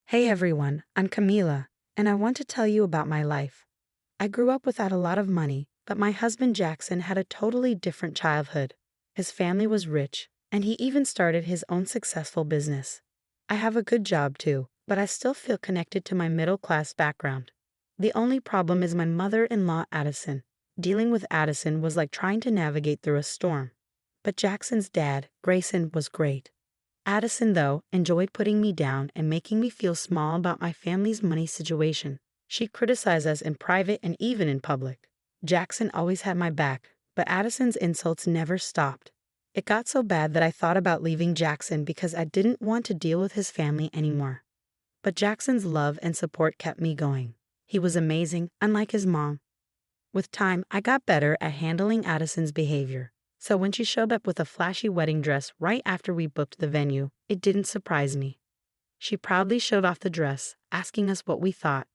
Hey everyone, I'm Camila, and I want to tell you about my life. I grew up without a lot of money, but my husband Jackson had a totally different childhood. His family was rich, and he even started his own successful business. I have a good job too, but I still feel connected to my middle class background. The only problem is my mother in law, Addison. Dealing with Addison was like trying to navigate through a storm. But Jackson's dad, Grayson, was great. Addison, though, enjoyed putting me down and making me feel small about my family's money situation. She criticized us in private and even in public. Jackson always had my back, but Addison's insults never stopped. It got so bad that I thought about leaving Jackson because I didn't want to deal with his family anymore. But Jackson's love and support kept me going. He was amazing, unlike his mom. With time, I got better at handling Addison's behavior. So when she showed up with a flashy wedding dress right after we booked the venue, it didn't surprise me. She proudly showed off the dress, asking us what we thought.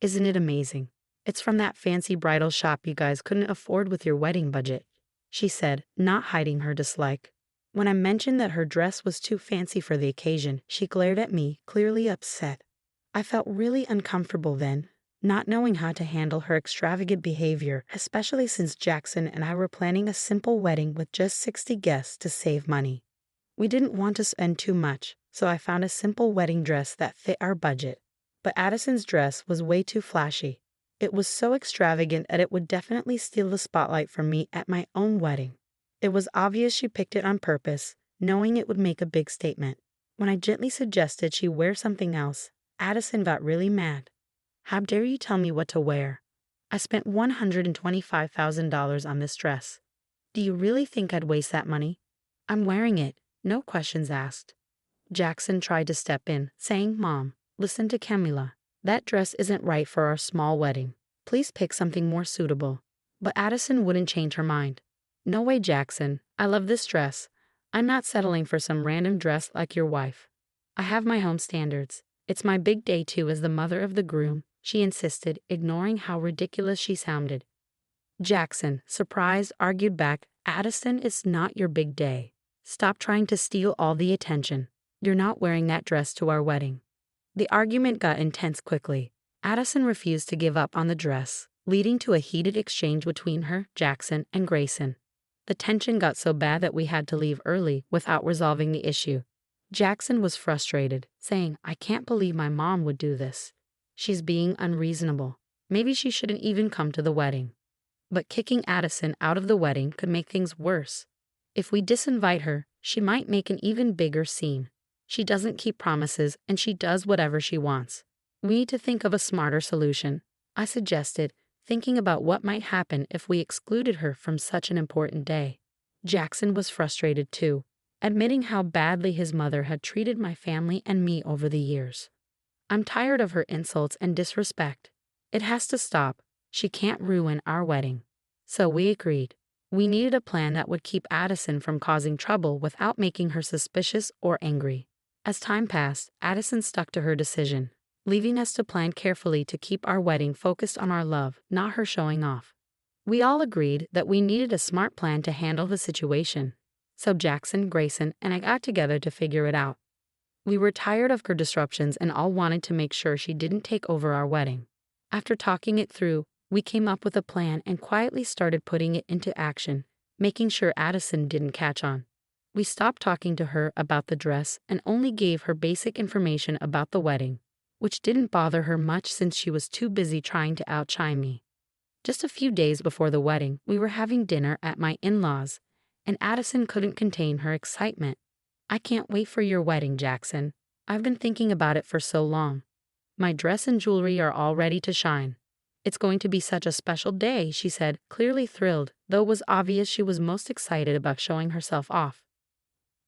"Isn't it amazing? It's from that fancy bridal shop you guys couldn't afford with your wedding budget," she said, not hiding her dislike. When I mentioned that her dress was too fancy for the occasion, she glared at me, clearly upset. I felt really uncomfortable then, not knowing how to handle her extravagant behavior, especially since Jackson and I were planning a simple wedding with just 60 guests to save money. We didn't want to spend too much, so I found a simple wedding dress that fit our budget. But Addison's dress was way too flashy. It was so extravagant that it would definitely steal the spotlight from me at my own wedding. It was obvious she picked it on purpose, knowing it would make a big statement. When I gently suggested she wear something else, Addison got really mad. "How dare you tell me what to wear? I spent $125,000 on this dress. Do you really think I'd waste that money? I'm wearing it, no questions asked." Jackson tried to step in, saying, "Mom, listen to Camila. That dress isn't right for our small wedding. Please pick something more suitable." But Addison wouldn't change her mind. "No way, Jackson. I love this dress. I'm not settling for some random dress like your wife. I have my home standards. It's my big day too as the mother of the groom," she insisted, ignoring how ridiculous she sounded. Jackson, surprised, argued back, "Addison, it's not your big day. Stop trying to steal all the attention. You're not wearing that dress to our wedding." The argument got intense quickly. Addison refused to give up on the dress, leading to a heated exchange between her, Jackson, and Grayson. The tension got so bad that we had to leave early without resolving the issue. Jackson was frustrated, saying, "I can't believe my mom would do this. She's being unreasonable. Maybe she shouldn't even come to the wedding." But kicking Addison out of the wedding could make things worse. If we disinvite her, she might make an even bigger scene. She doesn't keep promises, and she does whatever she wants. We need to think of a smarter solution, I suggested, thinking about what might happen if we excluded her from such an important day. Jackson was frustrated too, admitting how badly his mother had treated my family and me over the years. "I'm tired of her insults and disrespect. It has to stop. She can't ruin our wedding." So we agreed. We needed a plan that would keep Addison from causing trouble without making her suspicious or angry. As time passed, Addison stuck to her decision, leaving us to plan carefully to keep our wedding focused on our love, not her showing off. We all agreed that we needed a smart plan to handle the situation. So Jackson, Grayson, and I got together to figure it out. We were tired of her disruptions and all wanted to make sure she didn't take over our wedding. After talking it through, we came up with a plan and quietly started putting it into action, making sure Addison didn't catch on. We stopped talking to her about the dress and only gave her basic information about the wedding, which didn't bother her much since she was too busy trying to outshine me. Just a few days before the wedding, we were having dinner at my in-laws, and Addison couldn't contain her excitement. "I can't wait for your wedding, Jackson. I've been thinking about it for so long. My dress and jewelry are all ready to shine. It's going to be such a special day," she said, clearly thrilled, though it was obvious she was most excited about showing herself off.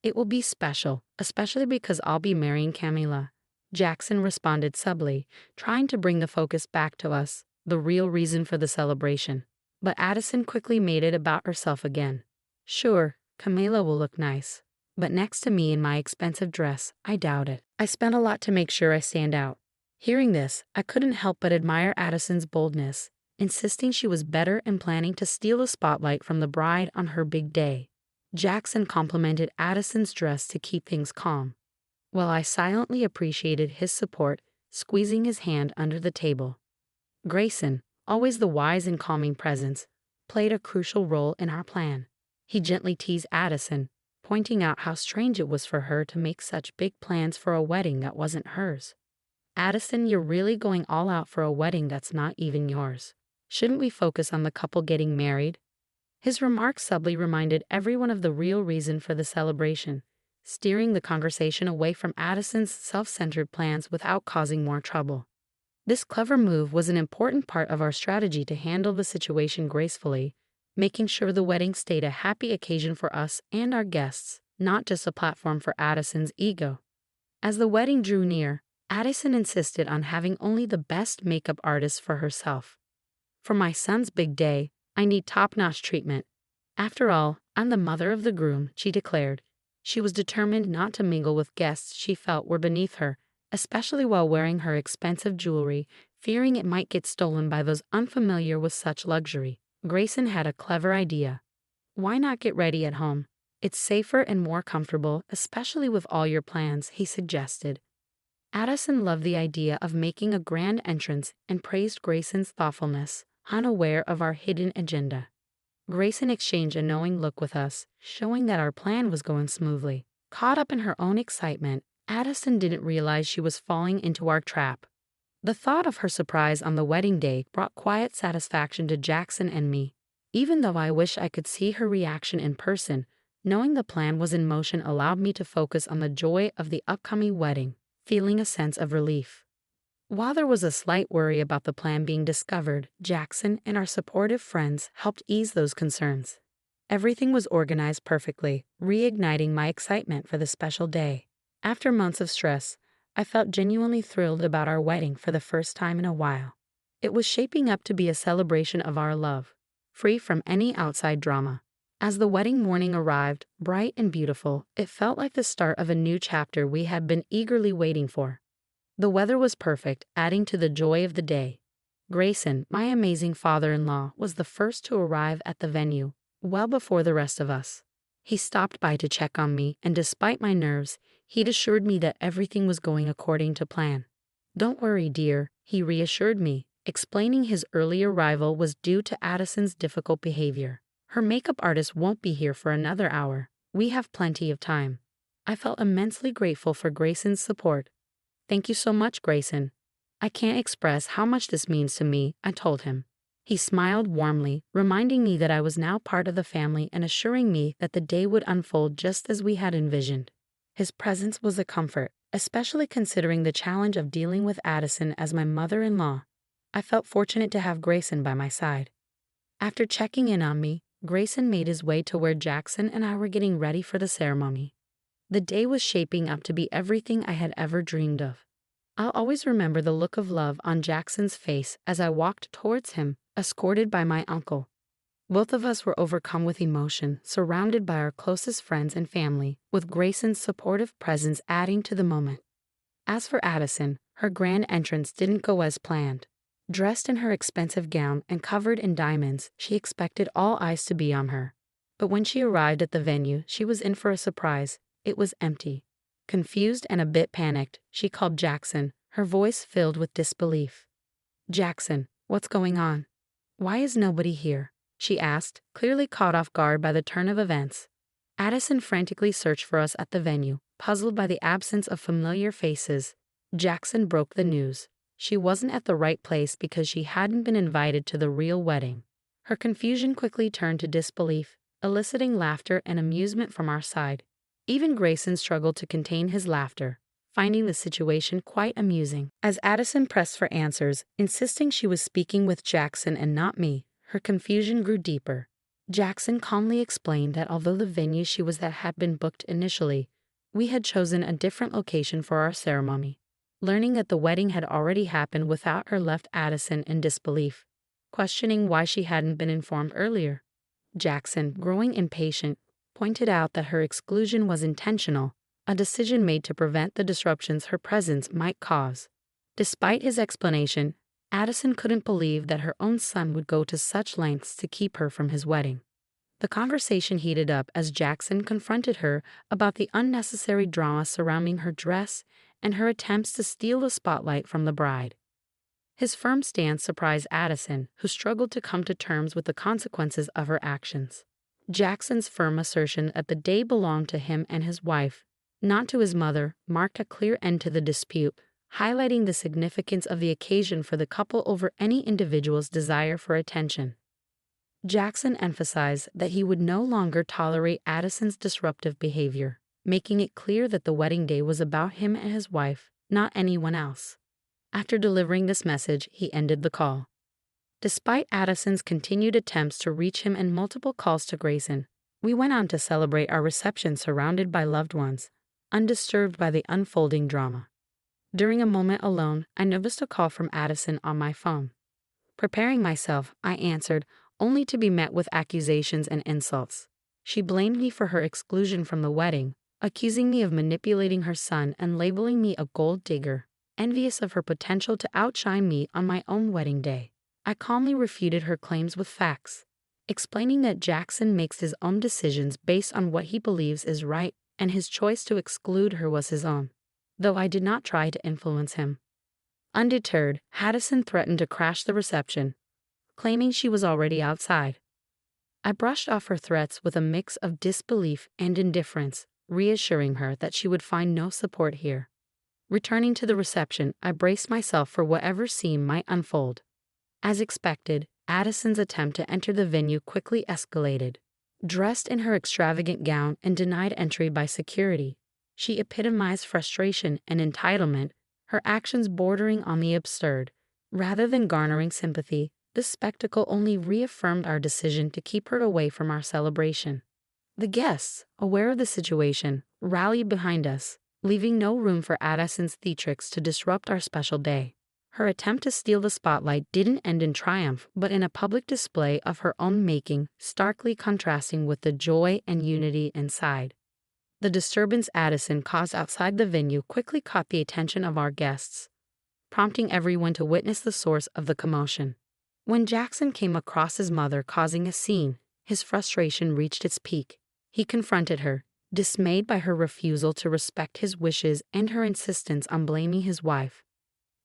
"It will be special, especially because I'll be marrying Camila," Jackson responded subtly, trying to bring the focus back to us, the real reason for the celebration. But Addison quickly made it about herself again. "Sure, Camila will look nice. But next to me in my expensive dress, I doubt it. I spent a lot to make sure I stand out." Hearing this, I couldn't help but admire Addison's boldness, insisting she was better and planning to steal the spotlight from the bride on her big day. Jackson complimented Addison's dress to keep things calm. while I silently appreciated his support, squeezing his hand under the table. Grayson, always the wise and calming presence, played a crucial role in our plan. He gently teased Addison, pointing out how strange it was for her to make such big plans for a wedding that wasn't hers. "Addison, you're really going all out for a wedding that's not even yours. Shouldn't we focus on the couple getting married?" His remarks subtly reminded everyone of the real reason for the celebration, steering the conversation away from Addison's self-centered plans without causing more trouble. This clever move was an important part of our strategy to handle the situation gracefully, making sure the wedding stayed a happy occasion for us and our guests, not just a platform for Addison's ego. As the wedding drew near, Addison insisted on having only the best makeup artist for herself. "For my son's big day, I need top-notch treatment. After all, I'm the mother of the groom," she declared. She was determined not to mingle with guests she felt were beneath her, especially while wearing her expensive jewelry, fearing it might get stolen by those unfamiliar with such luxury. Grayson had a clever idea. "Why not get ready at home? It's safer and more comfortable, especially with all your plans," he suggested. Addison loved the idea of making a grand entrance and praised Grayson's thoughtfulness, unaware of our hidden agenda. Grayson exchanged a knowing look with us, showing that our plan was going smoothly. Caught up in her own excitement, Addison didn't realize she was falling into our trap. The thought of her surprise on the wedding day brought quiet satisfaction to Jackson and me. Even though I wish I could see her reaction in person, knowing the plan was in motion allowed me to focus on the joy of the upcoming wedding, feeling a sense of relief. While there was a slight worry about the plan being discovered, Jackson and our supportive friends helped ease those concerns. Everything was organized perfectly, reigniting my excitement for the special day. After months of stress, I felt genuinely thrilled about our wedding for the first time in a while. It was shaping up to be a celebration of our love, free from any outside drama. As the wedding morning arrived, bright and beautiful, it felt like the start of a new chapter we had been eagerly waiting for. The weather was perfect, adding to the joy of the day. Grayson, my amazing father-in-law, was the first to arrive at the venue, well before the rest of us. He stopped by to check on me, and despite my nerves, he'd assured me that everything was going according to plan. "Don't worry, dear," he reassured me, explaining his early arrival was due to Addison's difficult behavior. "Her makeup artist won't be here for another hour. We have plenty of time." I felt immensely grateful for Grayson's support. "Thank you so much, Grayson. I can't express how much this means to me," I told him. He smiled warmly, reminding me that I was now part of the family and assuring me that the day would unfold just as we had envisioned. His presence was a comfort, especially considering the challenge of dealing with Addison as my mother-in-law. I felt fortunate to have Grayson by my side. After checking in on me, Grayson made his way to where Jackson and I were getting ready for the ceremony. The day was shaping up to be everything I had ever dreamed of. I'll always remember the look of love on Jackson's face as I walked towards him, escorted by my uncle. Both of us were overcome with emotion, surrounded by our closest friends and family, with Grayson's supportive presence adding to the moment. As for Addison, her grand entrance didn't go as planned. Dressed in her expensive gown and covered in diamonds, she expected all eyes to be on her. But when she arrived at the venue, she was in for a surprise. It was empty. Confused and a bit panicked, she called Jackson, her voice filled with disbelief. "Jackson, what's going on? Why is nobody here?" she asked, clearly caught off guard by the turn of events. Addison frantically searched for us at the venue, puzzled by the absence of familiar faces. Jackson broke the news. She wasn't at the right place because she hadn't been invited to the real wedding. Her confusion quickly turned to disbelief, eliciting laughter and amusement from our side. Even Grayson struggled to contain his laughter, finding the situation quite amusing. As Addison pressed for answers, insisting she was speaking with Jackson and not me, her confusion grew deeper. Jackson calmly explained that although the venue she was at had been booked initially, we had chosen a different location for our ceremony. Learning that the wedding had already happened without her left Addison in disbelief, questioning why she hadn't been informed earlier. Jackson, growing impatient, pointed out that her exclusion was intentional, a decision made to prevent the disruptions her presence might cause. Despite his explanation, Addison couldn't believe that her own son would go to such lengths to keep her from his wedding. The conversation heated up as Jackson confronted her about the unnecessary drama surrounding her dress and her attempts to steal the spotlight from the bride. His firm stance surprised Addison, who struggled to come to terms with the consequences of her actions. Jackson's firm assertion that the day belonged to him and his wife, not to his mother, marked a clear end to the dispute, highlighting the significance of the occasion for the couple over any individual's desire for attention. Jackson emphasized that he would no longer tolerate Addison's disruptive behavior, making it clear that the wedding day was about him and his wife, not anyone else. After delivering this message, he ended the call. Despite Addison's continued attempts to reach him and multiple calls to Grayson, we went on to celebrate our reception surrounded by loved ones, undisturbed by the unfolding drama. During a moment alone, I noticed a call from Addison on my phone. Preparing myself, I answered, only to be met with accusations and insults. She blamed me for her exclusion from the wedding, accusing me of manipulating her son and labeling me a gold digger, envious of her potential to outshine me on my own wedding day. I calmly refuted her claims with facts, explaining that Jackson makes his own decisions based on what he believes is right, and his choice to exclude her was his own, though I did not try to influence him. Undeterred, Addison threatened to crash the reception, claiming she was already outside. I brushed off her threats with a mix of disbelief and indifference, reassuring her that she would find no support here. Returning to the reception, I braced myself for whatever scene might unfold. As expected, Addison's attempt to enter the venue quickly escalated. Dressed in her extravagant gown and denied entry by security, she epitomized frustration and entitlement, her actions bordering on the absurd. Rather than garnering sympathy, this spectacle only reaffirmed our decision to keep her away from our celebration. The guests, aware of the situation, rallied behind us, leaving no room for Addison's theatrics to disrupt our special day. Her attempt to steal the spotlight didn't end in triumph, but in a public display of her own making, starkly contrasting with the joy and unity inside. The disturbance Addison caused outside the venue quickly caught the attention of our guests, prompting everyone to witness the source of the commotion. When Jackson came across his mother causing a scene, his frustration reached its peak. He confronted her, dismayed by her refusal to respect his wishes and her insistence on blaming his wife.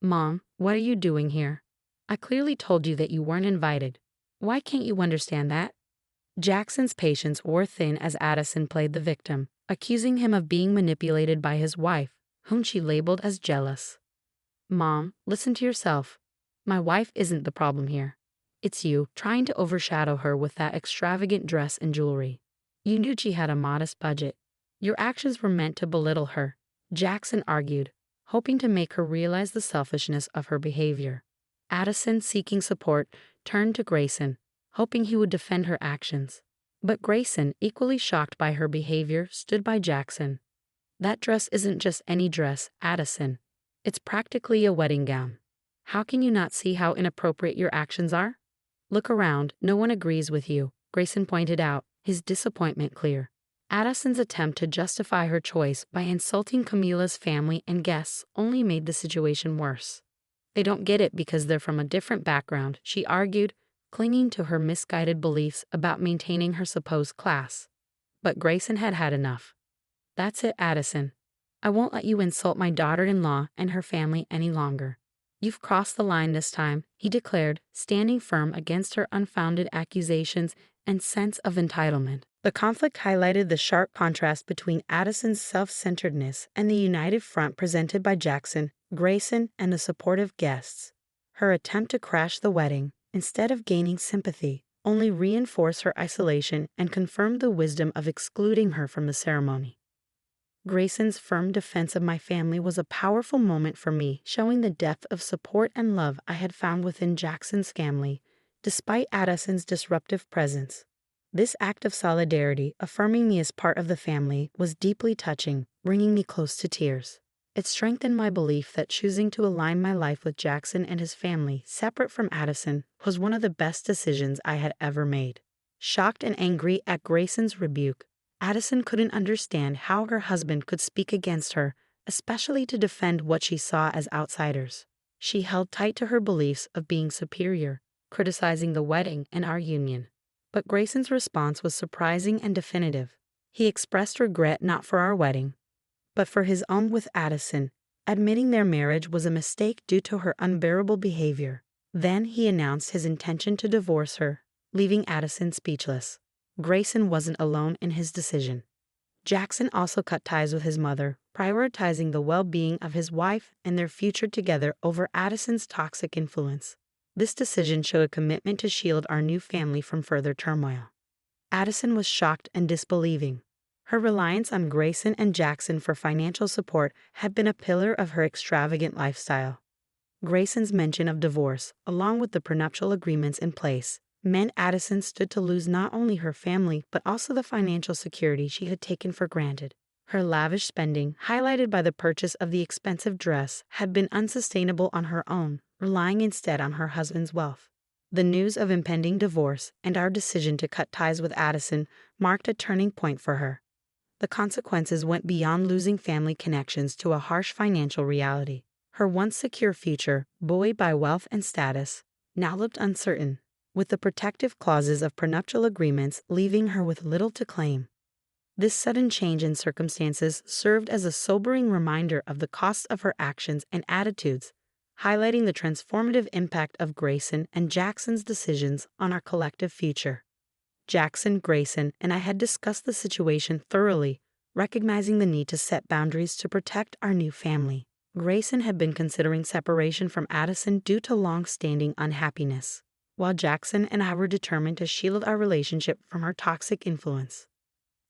"Mom, what are you doing here? I clearly told you that you weren't invited. Why can't you understand that?" Jackson's patience wore thin as Addison played the victim, accusing him of being manipulated by his wife, whom she labeled as jealous. "Mom, listen to yourself. My wife isn't the problem here. It's you, trying to overshadow her with that extravagant dress and jewelry. You knew she had a modest budget. Your actions were meant to belittle her," Jackson argued, hoping to make her realize the selfishness of her behavior. Addison, seeking support, turned to Grayson, hoping he would defend her actions. But Grayson, equally shocked by her behavior, stood by Jackson. "That dress isn't just any dress, Addison. It's practically a wedding gown. How can you not see how inappropriate your actions are? Look around, no one agrees with you," Grayson pointed out, his disappointment clear. Addison's attempt to justify her choice by insulting Camila's family and guests only made the situation worse. "They don't get it because they're from a different background," she argued, clinging to her misguided beliefs about maintaining her supposed class. But Grayson had had enough. "That's it, Addison. I won't let you insult my daughter-in-law and her family any longer. You've crossed the line this time," he declared, standing firm against her unfounded accusations and sense of entitlement. The conflict highlighted the sharp contrast between Addison's self-centeredness and the united front presented by Jackson, Grayson, and the supportive guests. Her attempt to crash the wedding, instead of gaining sympathy, only reinforced her isolation and confirmed the wisdom of excluding her from the ceremony. Grayson's firm defense of my family was a powerful moment for me, showing the depth of support and love I had found within Jackson's family, despite Addison's disruptive presence. This act of solidarity, affirming me as part of the family, was deeply touching, bringing me close to tears. It strengthened my belief that choosing to align my life with Jackson and his family, separate from Addison, was one of the best decisions I had ever made. Shocked and angry at Grayson's rebuke, Addison couldn't understand how her husband could speak against her, especially to defend what she saw as outsiders. She held tight to her beliefs of being superior, criticizing the wedding and our union. But Grayson's response was surprising and definitive. He expressed regret not for our wedding, but for his own with Addison, admitting their marriage was a mistake due to her unbearable behavior. Then he announced his intention to divorce her, leaving Addison speechless. Grayson wasn't alone in his decision. Jackson also cut ties with his mother, prioritizing the well-being of his wife and their future together over Addison's toxic influence. This decision showed a commitment to shield our new family from further turmoil. Addison was shocked and disbelieving. Her reliance on Grayson and Jackson for financial support had been a pillar of her extravagant lifestyle. Grayson's mention of divorce, along with the prenuptial agreements in place, meant Addison stood to lose not only her family but also the financial security she had taken for granted. Her lavish spending, highlighted by the purchase of the expensive dress, had been unsustainable on her own, relying instead on her husband's wealth. The news of impending divorce and our decision to cut ties with Addison marked a turning point for her. The consequences went beyond losing family connections to a harsh financial reality. Her once secure future, buoyed by wealth and status, now looked uncertain, with the protective clauses of prenuptial agreements leaving her with little to claim. This sudden change in circumstances served as a sobering reminder of the cost of her actions and attitudes, highlighting the transformative impact of Grayson and Jackson's decisions on our collective future. Jackson, Grayson, and I had discussed the situation thoroughly, recognizing the need to set boundaries to protect our new family. Grayson had been considering separation from Addison due to long-standing unhappiness, while Jackson and I were determined to shield our relationship from her toxic influence.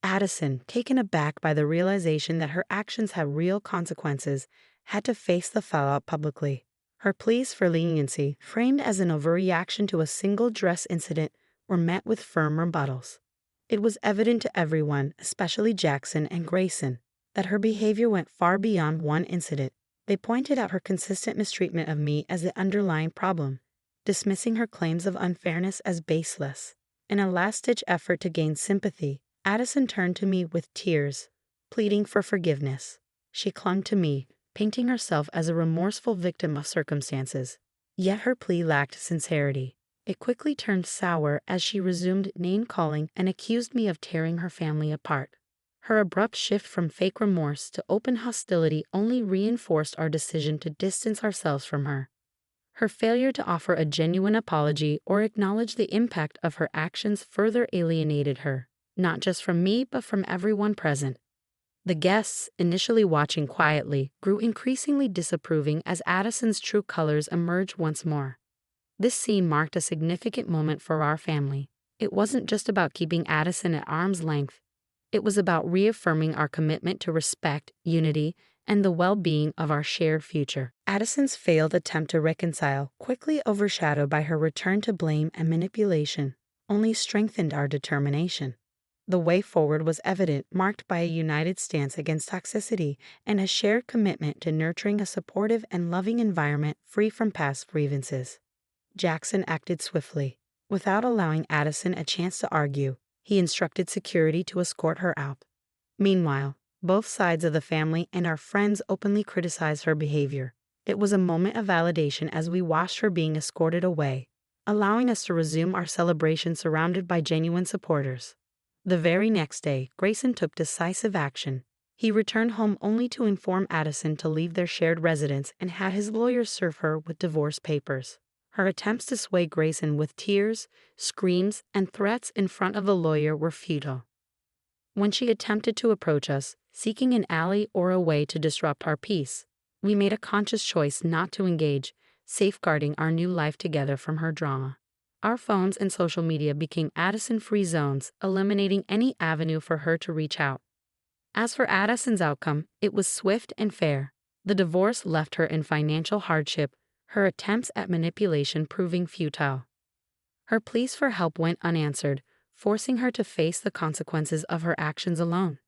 Addison, taken aback by the realization that her actions had real consequences, had to face the fallout publicly. Her pleas for leniency, framed as an overreaction to a single dress incident, were met with firm rebuttals. It was evident to everyone, especially Jackson and Grayson, that her behavior went far beyond one incident. They pointed out her consistent mistreatment of me as the underlying problem, dismissing her claims of unfairness as baseless. In a last-ditch effort to gain sympathy, Addison turned to me with tears, pleading for forgiveness. She clung to me, painting herself as a remorseful victim of circumstances. Yet her plea lacked sincerity. It quickly turned sour as she resumed name-calling and accused me of tearing her family apart. Her abrupt shift from fake remorse to open hostility only reinforced our decision to distance ourselves from her. Her failure to offer a genuine apology or acknowledge the impact of her actions further alienated her, not just from me but from everyone present. The guests, initially watching quietly, grew increasingly disapproving as Addison's true colors emerged once more. This scene marked a significant moment for our family. It wasn't just about keeping Addison at arm's length. It was about reaffirming our commitment to respect, unity, and the well-being of our shared future. Addison's failed attempt to reconcile, quickly overshadowed by her return to blame and manipulation, only strengthened our determination. The way forward was evident, marked by a united stance against toxicity and a shared commitment to nurturing a supportive and loving environment free from past grievances. Jackson acted swiftly. Without allowing Addison a chance to argue, he instructed security to escort her out. Meanwhile, both sides of the family and our friends openly criticized her behavior. It was a moment of validation as we watched her being escorted away, allowing us to resume our celebration surrounded by genuine supporters. The very next day, Grayson took decisive action. He returned home only to inform Addison to leave their shared residence and had his lawyers serve her with divorce papers. Her attempts to sway Grayson with tears, screams, and threats in front of the lawyer were futile. When she attempted to approach us, seeking an ally or a way to disrupt our peace, we made a conscious choice not to engage, safeguarding our new life together from her drama. Our phones and social media became Addison-free zones, eliminating any avenue for her to reach out. As for Addison's outcome, it was swift and fair. The divorce left her in financial hardship, her attempts at manipulation proving futile. Her pleas for help went unanswered, forcing her to face the consequences of her actions alone.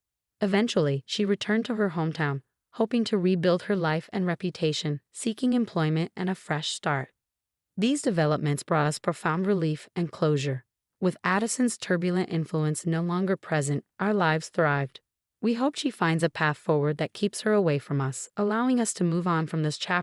Eventually, she returned to her hometown, hoping to rebuild her life and reputation, seeking employment and a fresh start. These developments brought us profound relief and closure. With Addison's turbulent influence no longer present, our lives thrived. We hope she finds a path forward that keeps her away from us, allowing us to move on from this chapter